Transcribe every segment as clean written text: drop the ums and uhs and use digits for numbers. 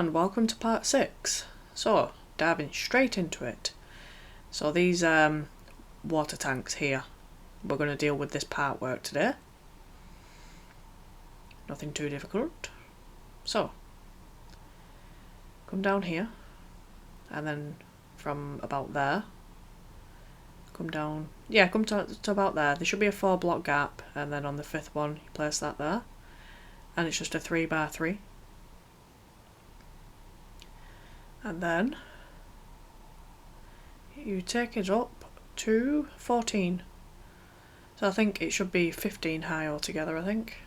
and welcome to part 6. So, diving straight into it. So these water tanks here, we're going to deal with this part work today. Nothing too difficult. So, come down here, and then from about there, come down, come to about there. There should be a 4-block gap, and then on the 5th one, you place that there. And it's just a 3x3. And then you take it up to 14. So I think it should be 15 high altogether, I think.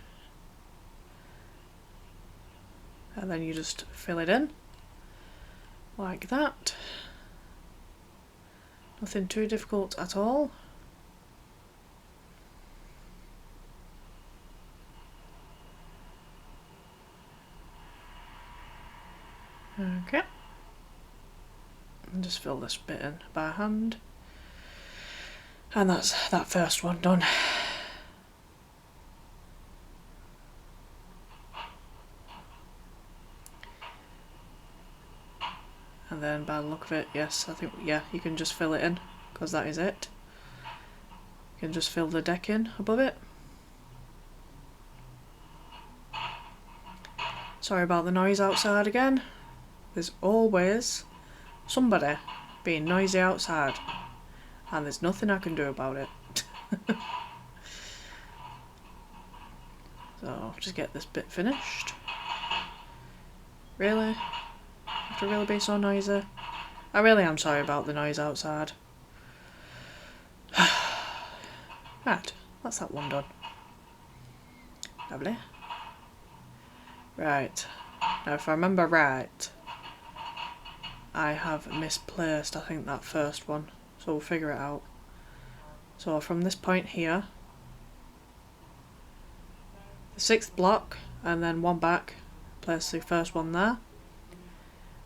And then you just fill it in like that. Nothing too difficult at all. Okay. And just fill this bit in by hand. And that's that first one done. And then by the look of it, yes, I think, you can just fill it in, because that is it. You can just fill the deck in above it. Sorry about the noise outside again. There's always somebody being noisy outside, and there's nothing I can do about it. So I'll just get this bit finished. Really? Have to really be so noisy? I really am sorry about the noise outside. Right, that's that one done. Lovely. Right, now if I remember right, I have misplaced, I think, that first one, so we'll figure it out. So from this point here, the 6th block, and then one back, place the first one there,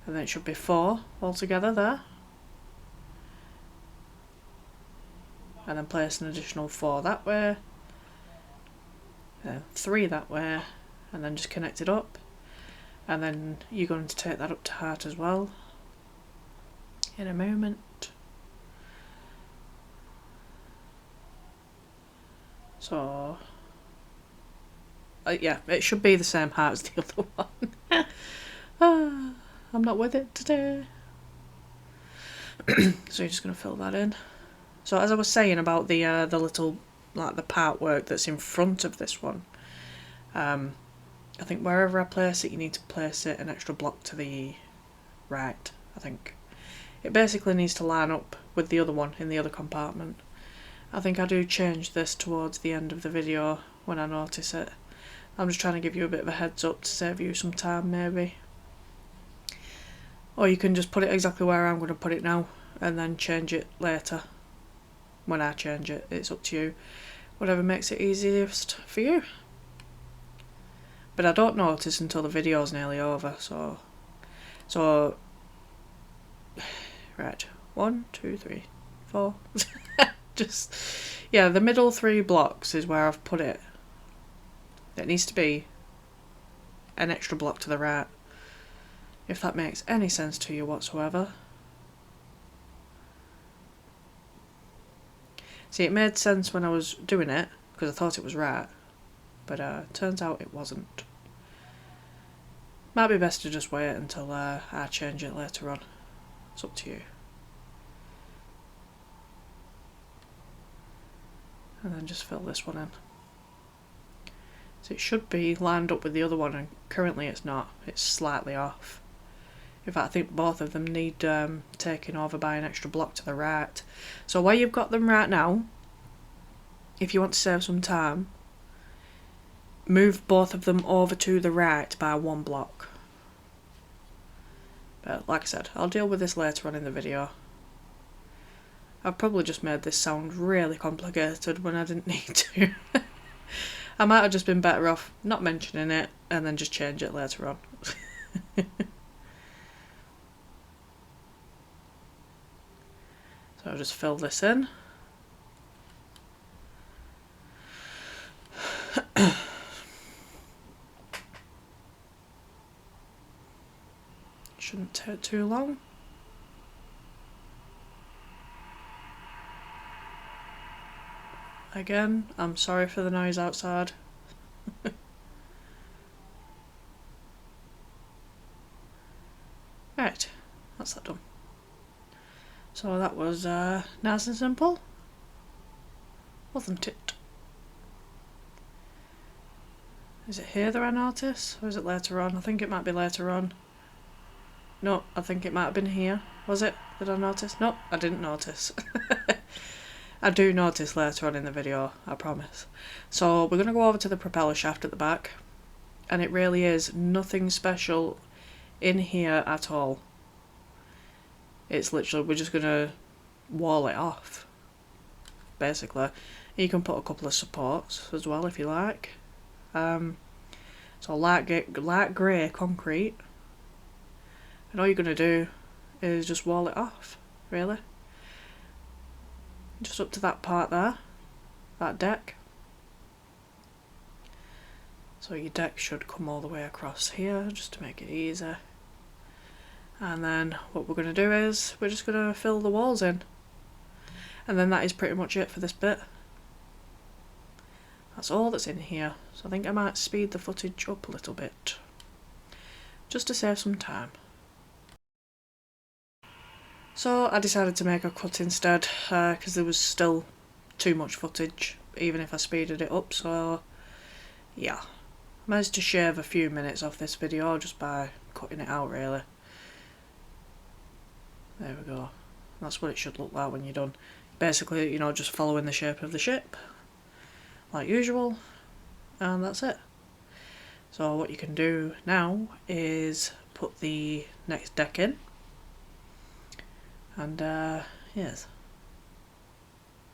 and then it should be 4 altogether there, and then place an additional 4 that way, 3 that way, and then just connect it up, and then you're going to take that up to heart as well in a moment. So yeah, it should be the same height as the other one. I'm not with it today. So you're just going to fill that in. So as I was saying about the little, like, the part work that's in front of this one, I think wherever I place it, you need to place it an extra block to the right, I think. It basically needs to line up with the other one in the other compartment. I think I do change this towards the end of the video when I notice it. I'm just trying to give you a bit of a heads up to save you some time, maybe. Or you can just put it exactly where I'm going to put it now and then change it later when I change it. It's up to you. Whatever makes it easiest for you. But I don't notice until the video's nearly over, so right, 1, 2, 3, 4. Just, yeah, the middle 3 blocks is where I've put it. It needs to be an extra block to the right, if that makes any sense to you whatsoever. See, it made sense when I was doing it, because I thought it was right, but turns out it wasn't. Might be best to just wait until I change it later on. It's up to you. And then just fill this one in. So it should be lined up with the other one, and currently it's not. It's slightly off. In fact, I think both of them need taking over by an extra block to the right. So where you've got them right now, if you want to save some time, move both of them over to the right by 1 block. But like I said, I'll deal with this later on in the video. I've probably just made this sound really complicated when I didn't need to. I might have just been better off not mentioning it and then just change it later on. So I'll just fill this in. take too long. Again, I'm sorry for the noise outside. Right, that's that done. So that was nice and simple, wasn't it? Is it here that I notice, or is it later on? I think it might be later on. No, I think it might have been here. Was it? Did I notice? No, I didn't notice. I do notice later on in the video, I promise. So we're going to go over to the propeller shaft at the back, and it really is nothing special in here at all. It's literally, we're just going to wall it off, basically. You can put a couple of supports as well if you like. So light grey concrete, and all you're going to do is just wall it off, really. Just up to that part there, that deck. So your deck should come all the way across here, just to make it easy. And then what we're going to do is, we're just going to fill the walls in. And then that is pretty much it for this bit. That's all that's in here. So I think I might speed the footage up a little bit, just to save some time. So I decided to make a cut instead, because there was still too much footage, even if I speeded it up, so yeah. I managed to shave a few minutes off this video just by cutting it out, really. There we go. That's what it should look like when you're done. Basically, you know, just following the shape of the ship, like usual, and that's it. So what you can do now is put the next deck in, and yes,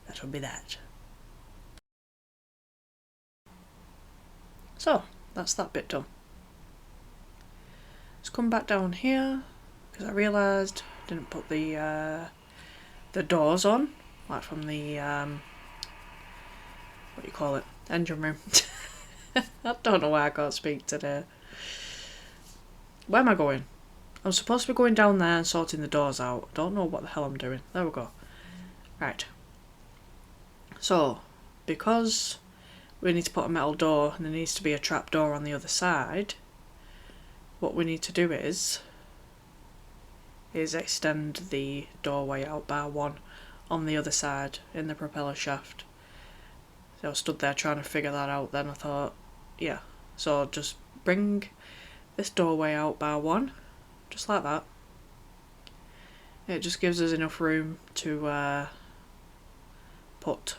that will be that. So that's that bit done. Let's come back down here, because I realised I didn't put the doors on, like from the what do you call it, engine room. I don't know why I can't speak today. Where am I going? I'm supposed to be going down there and sorting the doors out. Don't know what the hell I'm doing. There we go. Right. So, because we need to put a metal door and there needs to be a trap door on the other side, what we need to do is extend the doorway out by one on the other side in the propeller shaft. So I stood there trying to figure that out, then I thought, yeah, so just bring this doorway out by one, just like that. It just gives us enough room to put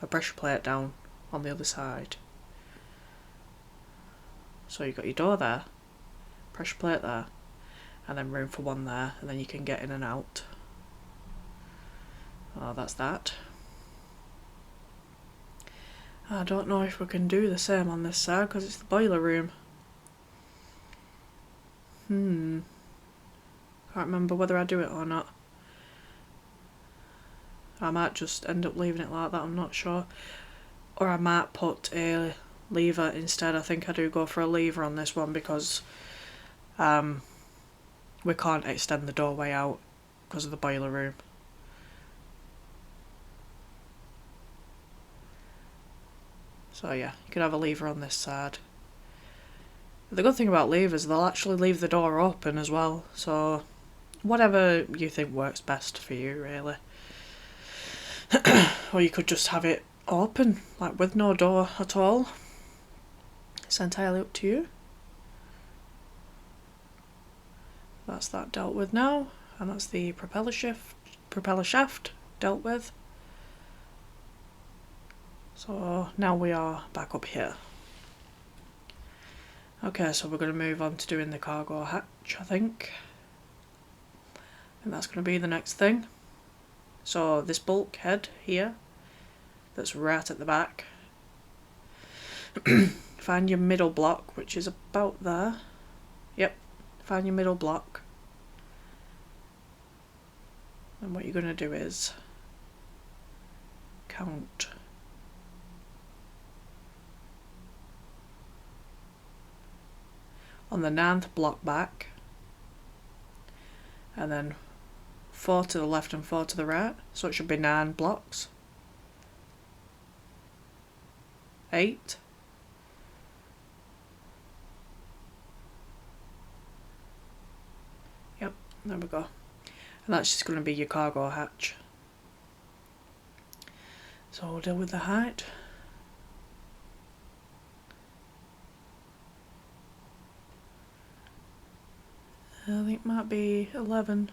a pressure plate down on the other side. So you've got your door there, pressure plate there, and then room for one there, and then you can get in and out. Oh, that's that. I don't know if we can do the same on this side because it's the boiler room. Can't remember whether I do it or not. I might just end up leaving it like that, I'm not sure. Or I might put a lever instead. I think I do go for a lever on this one because we can't extend the doorway out because of the boiler room. So yeah, you can have a lever on this side. The good thing about levers, they'll actually leave the door open as well, so whatever you think works best for you, really. Or you could just have it open, like with no door at all. It's entirely up to you. That's that dealt with now, and that's the propeller shaft dealt with. So now we are back up here. Okay, so we're going to move on to doing the cargo hatch, I think. And that's going to be the next thing. So this bulkhead here, that's right at the back. Find your middle block, which is about there. Yep, find your middle block. And what you're going to do is count on the 9th block back, and then 4 to the left and 4 to the right, so it should be 9 blocks. 8. Yep, there we go. And that's just going to be your cargo hatch. So we'll deal with the height. I think it might be 11.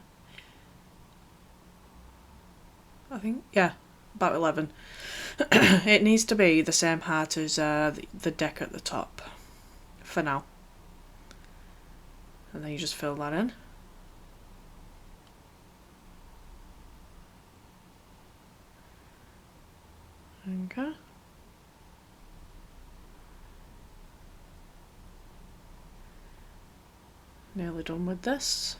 I think, yeah, about 11. It needs to be the same height as the deck at the top for now. And then you just fill that in. Okay. Nearly done with this.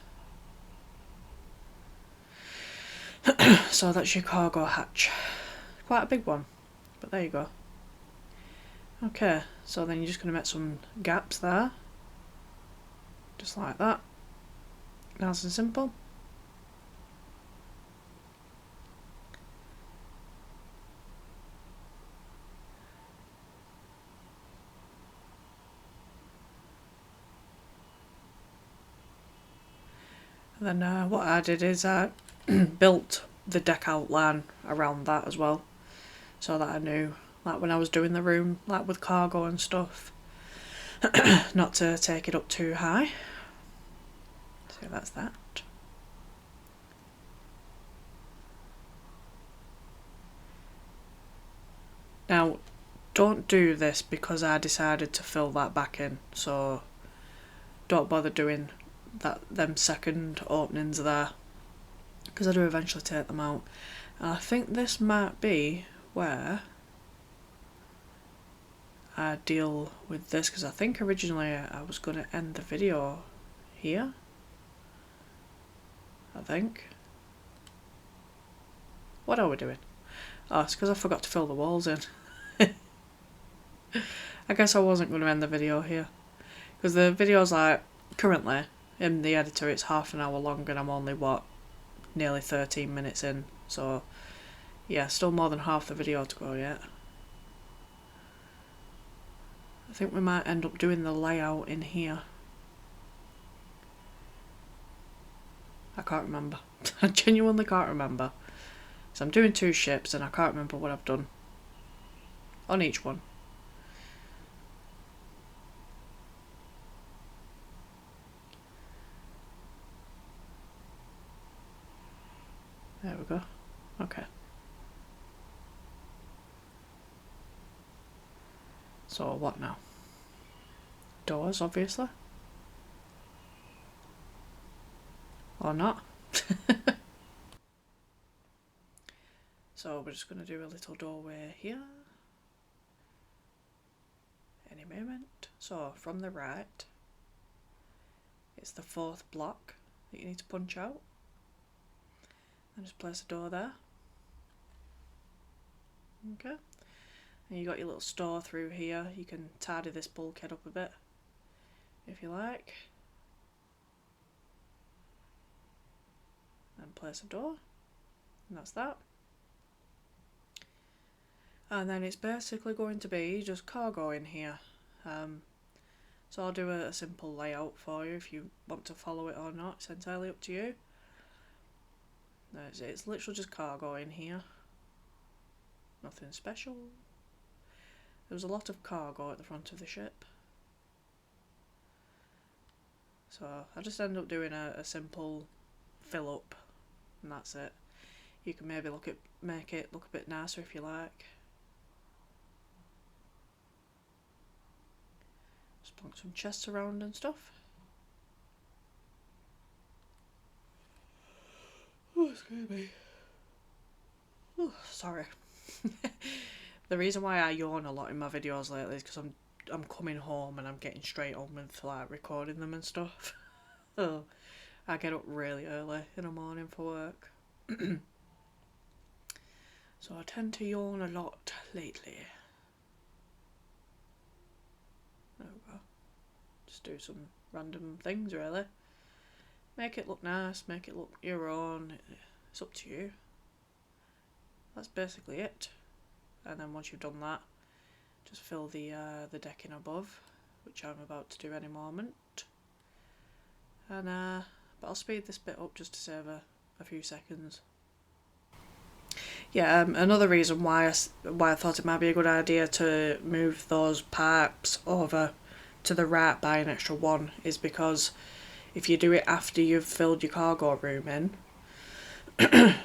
So that's your cargo hatch. Quite a big one, but there you go. Okay, so then you're just going to make some gaps there. Just like that. Nice and simple. And then what I did is I built the deck outline around that as well, so that I knew, like when I was doing the room, like with cargo and stuff, not to take it up too high. So that's that. Now, don't do this because I decided to fill that back in, so don't bother doing them second openings there, because I do eventually take them out. And I think this might be where I deal with this, because I think originally I was going to end the video here. I think. What are we doing? Oh, it's because I forgot to fill the walls in. I guess I wasn't going to end the video here, because the video's like, currently in the editor it's half an hour long and I'm only nearly 13 minutes in, so yeah, still more than half the video to go yet. I think we might end up doing the layout in here. I can't remember. I genuinely can't remember. So I'm doing 2 ships and I can't remember what I've done on each one. There we go. Okay. So what now? Doors, obviously. Or not. So we're just going to do a little doorway here. Any moment. So from the right, it's the 4th block that you need to punch out. And just place a door there. Okay. And you got your little store through here. You can tidy this bulkhead up a bit if you like. And place a door. And that's that. And then it's basically going to be just cargo in here. So I'll do a simple layout for you if you want to follow it or not. It's entirely up to you. It's literally just cargo in here. Nothing special. There was a lot of cargo at the front of the ship. So I just end up doing a simple fill up, and that's it. You can maybe make it look a bit nicer if you like. Just plonk some chests around and stuff. Oh, excuse me. Oh, sorry. The reason why I yawn a lot in my videos lately is because I'm coming home and I'm getting straight on with like recording them and stuff. So I get up really early in the morning for work. So I tend to yawn a lot lately. There we go. Just do some random things really. Make it look nice, make it look your own, it's up to you. That's basically it. And then once you've done that, just fill the decking above, which I'm about to do any moment. And but I'll speed this bit up just to save a few seconds. Yeah, another reason why I thought it might be a good idea to move those pipes over to the right by an extra one is because if you do it after you've filled your cargo room in,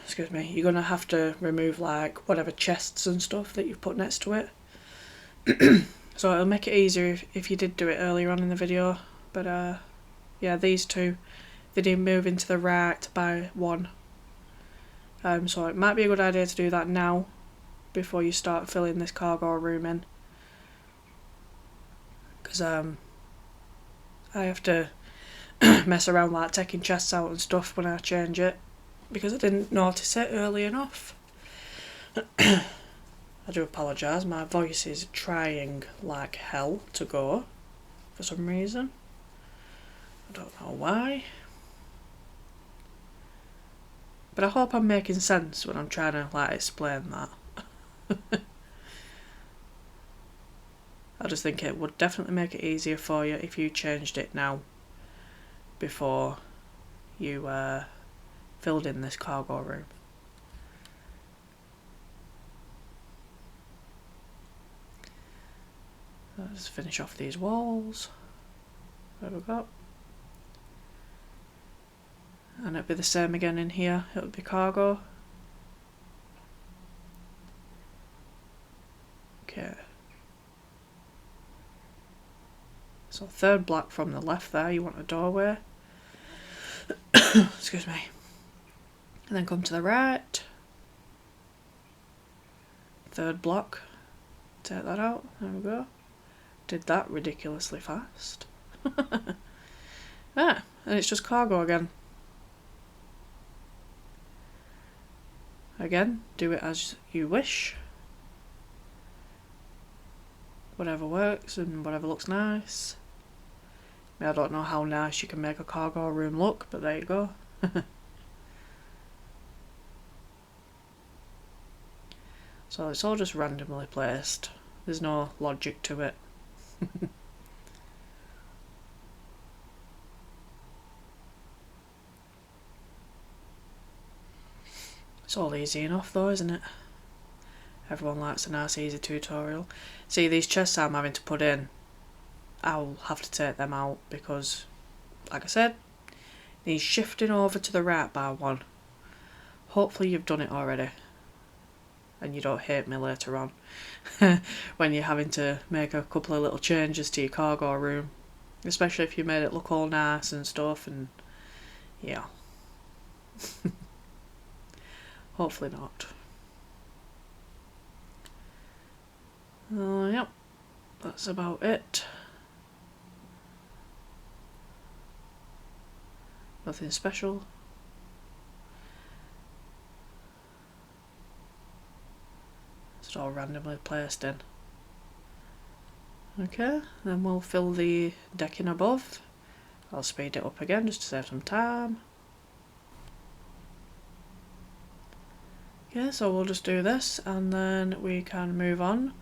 excuse me, you're gonna have to remove like whatever chests and stuff that you've put next to it. So it'll make it easier if you did do it earlier on in the video. But yeah, these two, they did move into the right by one. So it might be a good idea to do that now before you start filling this cargo room in, because I have to mess around like taking chests out and stuff when I change it because I didn't notice it early enough. I do apologise, my voice is trying like hell to go for some reason. I don't know why. But I hope I'm making sense when I'm trying to like explain that. I just think it would definitely make it easier for you if you changed it now before you filled in this cargo room. Let's finish off these walls. There we go. And it'll be the same again in here, it'll be cargo. Okay. So third block from the left there, you want a doorway. Excuse me. And then come to the right. Third block. Take that out, there we go. Did that ridiculously fast. Ah, and it's just cargo again. Again, do it as you wish. Whatever works and whatever looks nice. I mean, I don't know how nice you can make a cargo room look, but there you go. So it's all just randomly placed. There's no logic to it. It's all easy enough though, isn't it? Everyone likes a nice easy tutorial. See, these chests I'm having to put in, I'll have to take them out because, like I said, needs shifting over to the right by one. Hopefully you've done it already and you don't hate me later on when you're having to make a couple of little changes to your cargo room, especially if you made it look all nice and stuff, and yeah. Hopefully not. Yep, that's about it. Nothing special. It's all randomly placed in. Okay, then we'll fill the decking above. I'll speed it up again just to save some time. Okay, so we'll just do this and then we can move on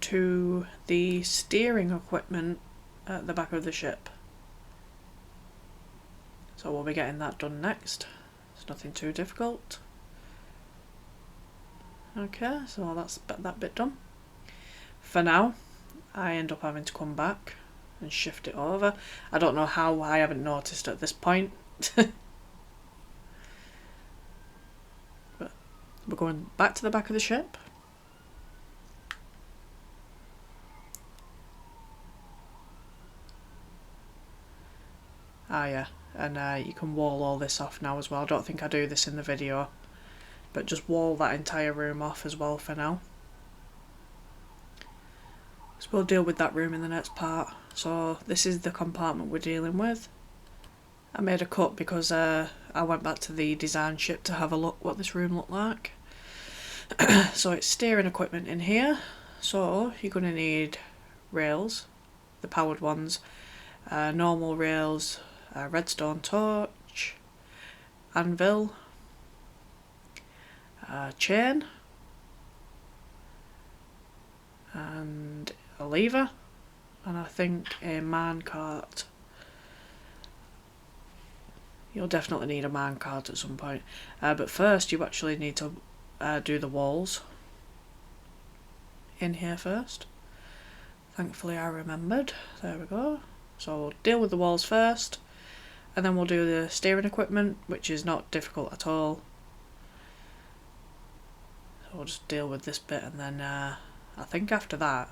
to the steering equipment at the back of the ship. So we'll be getting that done next. It's nothing too difficult. Okay, so that's that bit done. For now, I end up having to come back and shift it over. I don't know how I haven't noticed at this point. But we're going back to the back of the ship. Ah yeah, and you can wall all this off now as well. I don't think I do this in the video, but just wall that entire room off as well for now. So we'll deal with that room in the next part. So this is the compartment we're dealing with. I made a cut because I went back to the design ship to have a look what this room looked like. So it's steering equipment in here. So you're going to need rails, the powered ones, normal rails, redstone torch, anvil, chain, and a lever, and I think a minecart. You'll definitely need a minecart at some point, but first you actually need to do the walls in here first. Thankfully I remembered. There we go. So we'll deal with the walls first, and then we'll do the steering equipment, which is not difficult at all. So we'll just deal with this bit, and then I think after that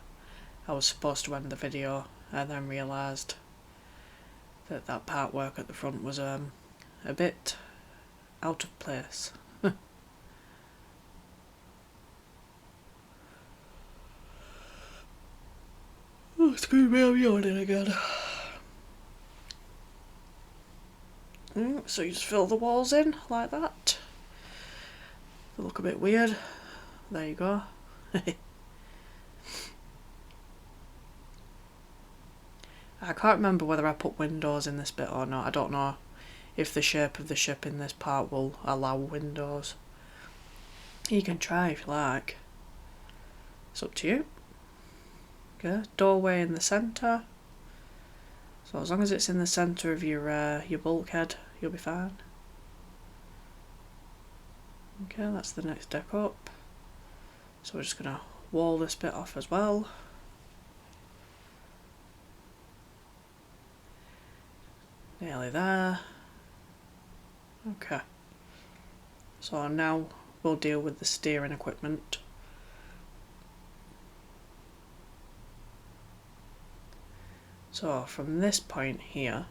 I was supposed to end the video, and then realised that that part work at the front was a bit out of place. Oh, excuse me, I'm yawning again. So you just fill the walls in like that. They look a bit weird. There you go. I can't remember whether I put windows in this bit or not. I don't know if the shape of the ship in this part will allow windows. You can try if you like. It's up to you. Okay, doorway in the centre. So as long as it's in the centre of your bulkhead, you'll be fine. Okay, that's the next deck up. So we're just going to wall this bit off as well. Nearly there. Okay. So now we'll deal with the steering equipment. So from this point here,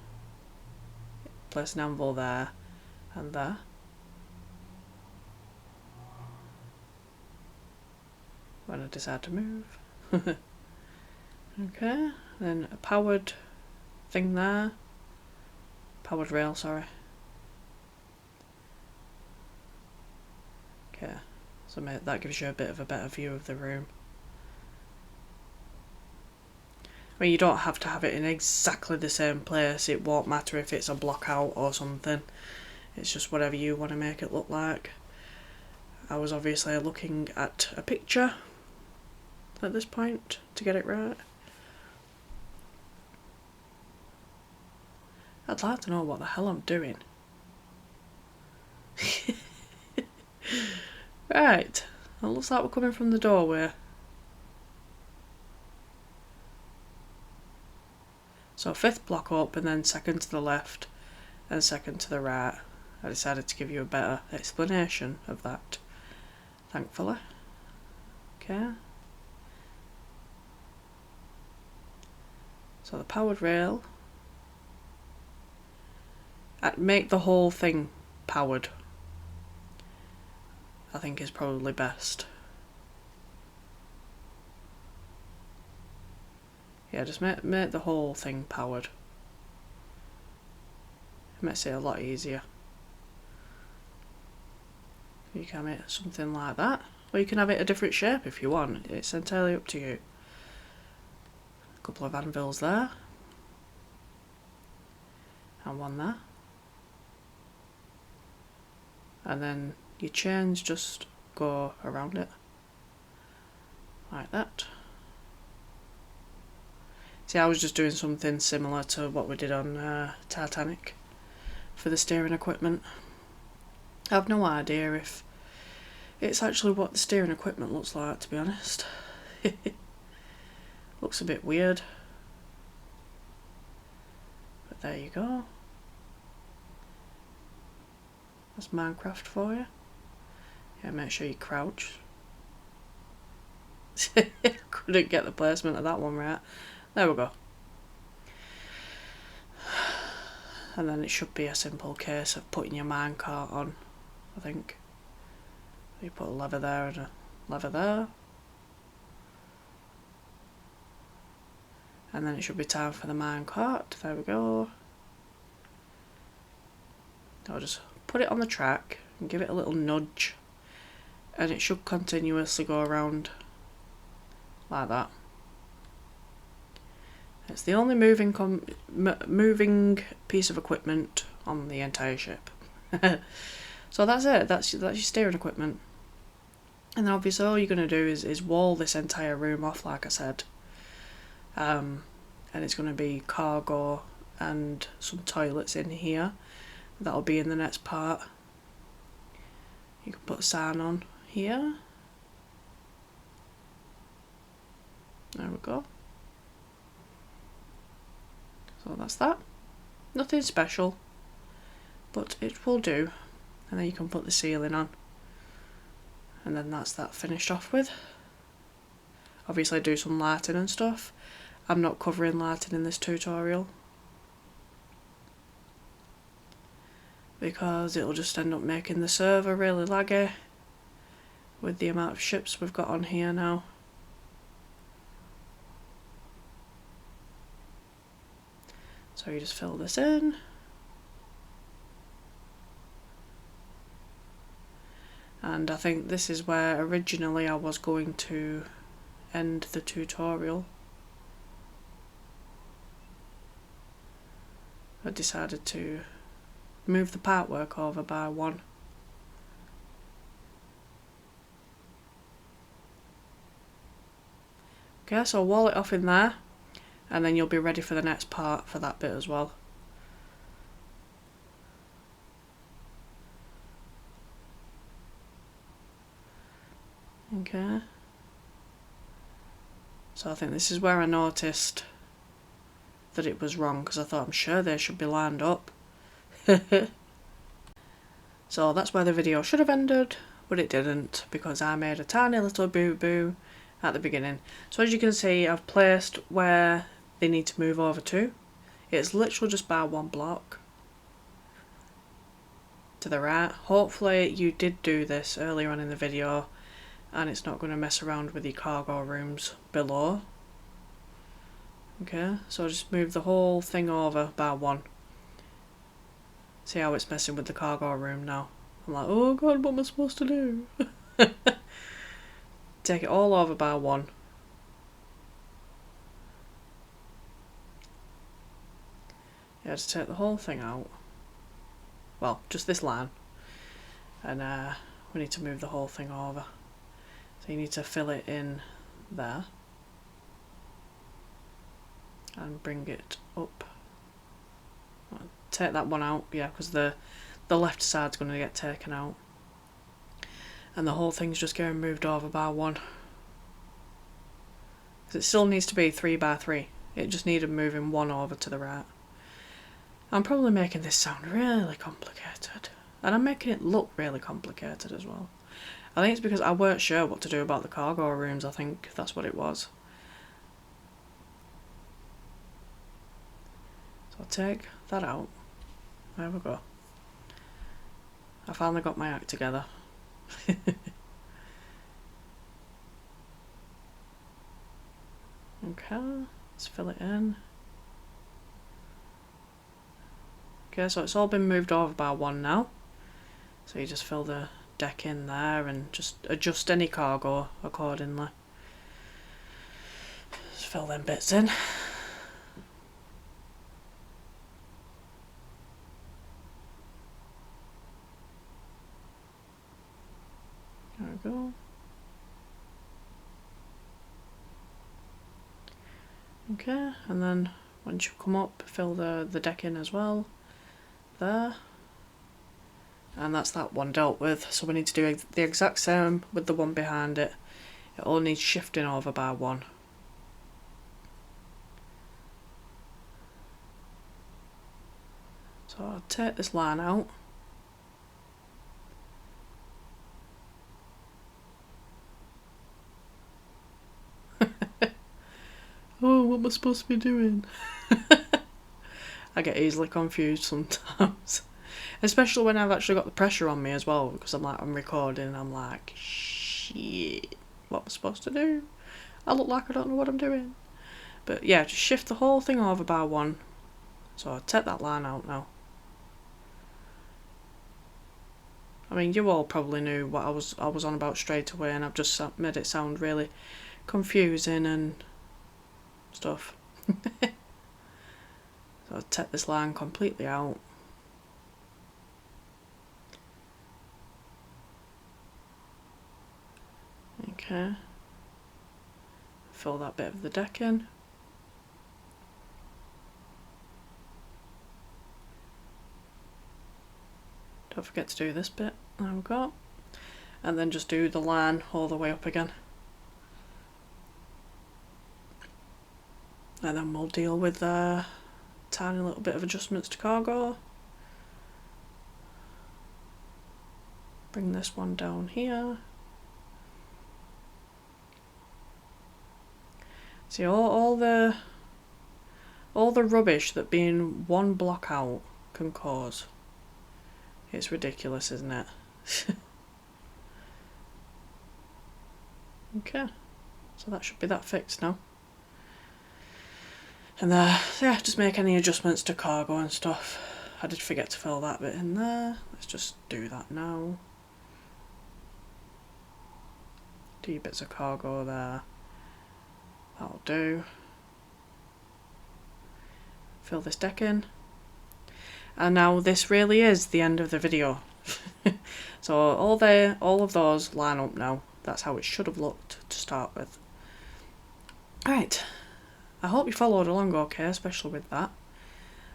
place an anvil there and there. When I decide to move. Okay, then a powered thing there. Powered rail, sorry. Okay, so that gives you a bit of a better view of the room. I mean, you don't have to have it in exactly the same place. It won't matter if it's a block out or something. It's just whatever you want to make it look like. I was obviously looking at a picture at this point to get it right. I'd like to know what the hell I'm doing. Right, it looks like we're coming from the doorway. So 5th block up, and then 2nd to the left and 2nd to the right. I decided to give you a better explanation of that, thankfully. Okay. So the powered rail. Make the whole thing powered, I think is probably best. Yeah, just make the whole thing powered. It makes it a lot easier. You can make something like that, or you can have it a different shape if you want. It's entirely up to you. A couple of anvils there, and one there. And then your chains just go around it like that. See, I was just doing something similar to what we did on Titanic for the steering equipment. I have no idea if it's actually what the steering equipment looks like, to be honest. Looks a bit weird. But there you go. That's Minecraft for you. Yeah, make sure you crouch. Couldn't get the placement of that one right. There we go. And then it should be a simple case of putting your minecart on, I think. You put a lever there and a lever there. And then it should be time for the minecart. There we go. I'll just put it on the track and give it a little nudge, and it should continuously go around like that. It's the only moving piece of equipment on the entire ship. So that's it, that's your steering equipment. And then obviously all you're going to do is wall this entire room off, like I said. And it's going to be cargo and some toilets in here. That'll be in the next part. You can put a sign on here. There we go. So that's that. Nothing special, but it will do. And then you can put the ceiling on. And then that's that finished off with. Obviously do some lighting and stuff. I'm not covering lighting in this tutorial, because it'll just end up making the server really laggy with the amount of ships we've got on here now. So you just fill this in. And I think this is where originally I was going to end the tutorial. I decided to move the pipework over by 1. Okay, so wall it off in there, and then you'll be ready for the next part for that bit as well. Okay. So I think this is where I noticed that it was wrong, because I thought, I'm sure they should be lined up. So that's where the video should have ended, but it didn't, because I made a tiny little boo-boo at the beginning. So as you can see, I've placed where they need to move over to. It's literally just by 1 block to the right. Hopefully you did do this earlier on in the video and it's not going to mess around with your cargo rooms below. Okay, so just move the whole thing over by 1. See how it's messing with the cargo room now. I'm like, oh god, what am I supposed to do? Take it all over by 1. Yeah, just take the whole thing out. Well, just this line. And we need to move the whole thing over. So you need to fill it in there. And bring it up. Take that one out, yeah, because the left side's going to get taken out. And the whole thing's just getting moved over by 1. Because it still needs to be 3 by 3. It just needed moving 1 over to the right. I'm probably making this sound really complicated. And I'm making it look really complicated as well. I think it's because I weren't sure what to do about the cargo rooms. I think that's what it was. So I'll take that out. There we go. I finally got my act together. Okay, let's fill it in. Okay, so it's all been moved over by 1 now. So you just fill the deck in there and just adjust any cargo accordingly. Just fill them bits in. There we go. Okay, and then once you come up, fill the deck in as well. There. And that's that one dealt with. So we need to do the exact same with the one behind it. It all needs shifting over by 1. So I'll take this line out. Oh, what am I supposed to be doing? I get easily confused sometimes. Especially when I've actually got the pressure on me as well, because I'm recording and I'm like, shit, what am I supposed to do? I look like I don't know what I'm doing. But yeah, just shift the whole thing over by 1. So I'll take that line out now. I mean, you all probably knew what I was on about straight away, and I've just made it sound really confusing and stuff. So I'll take this line completely out. Okay. Fill that bit of the deck in. Don't forget to do this bit. There we go. And then just do the line all the way up again. And then we'll deal with a tiny little bit of adjustments to cargo. Bring this one down here. See, all the rubbish that being one block out can cause. It's ridiculous, isn't it? Okay, so that should be that fixed now. And yeah, just make any adjustments to cargo and stuff. I did forget to fill that bit in there. Let's just do that now. Do bits of cargo there. That'll do. Fill this deck in. And now this really is the end of the video. So all of those line up now. That's how it should have looked to start with. Alright, I hope you followed along okay, especially with that.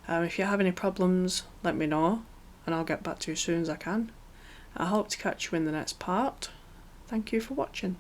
If you have any problems, let me know, and I'll get back to you as soon as I can. I hope to catch you in the next part. Thank you for watching.